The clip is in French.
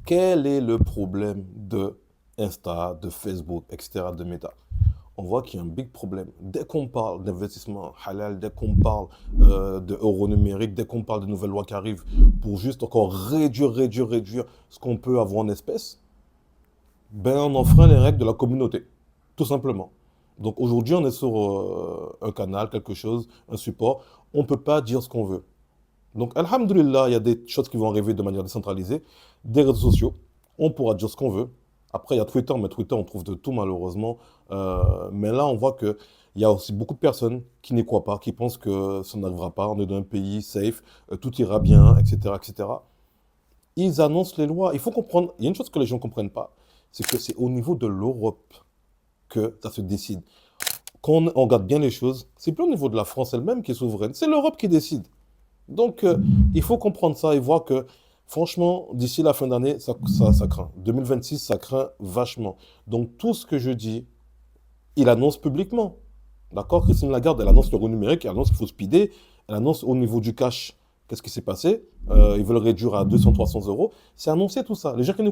Quel est le problème de Insta, de Facebook, etc., de Meta? On voit qu'il y a un big problème. Dès qu'on parle d'investissement halal, dès qu'on parle de euro numérique, dès qu'on parle de nouvelles lois qui arrivent pour juste encore réduire ce qu'on peut avoir en espèces, ben on enfreint les règles de la communauté, tout simplement. Donc aujourd'hui, on est sur un canal, quelque chose, un support. On ne peut pas dire ce qu'on veut. Donc, alhamdulillah, il y a des choses qui vont arriver de manière décentralisée, des réseaux sociaux, on pourra dire ce qu'on veut. Après, il y a Twitter, mais Twitter, on trouve de tout malheureusement. Mais là, on voit qu'il y a aussi beaucoup de personnes qui n'y croient pas, qui pensent que ça n'arrivera pas, on est dans un pays safe, tout ira bien, etc., etc. Ils annoncent les lois. Il faut comprendre, il y a une chose que les gens ne comprennent pas, c'est que c'est au niveau de l'Europe que ça se décide. Quand on regarde bien les choses, c'est plus au niveau de la France elle-même qui est souveraine, c'est l'Europe qui décide. Donc, il faut comprendre ça et voir que, franchement, d'ici la fin d'année, ça craint. 2026, ça craint vachement. Donc, tout ce que je dis, il annonce publiquement. D'accord? Christine Lagarde, elle annonce l'euro numérique, elle annonce qu'il faut speeder, elle annonce au niveau du cash, qu'est-ce qui s'est passé? Ils veulent réduire à 200, 300 euros. C'est annoncé tout ça. Les gens qui ne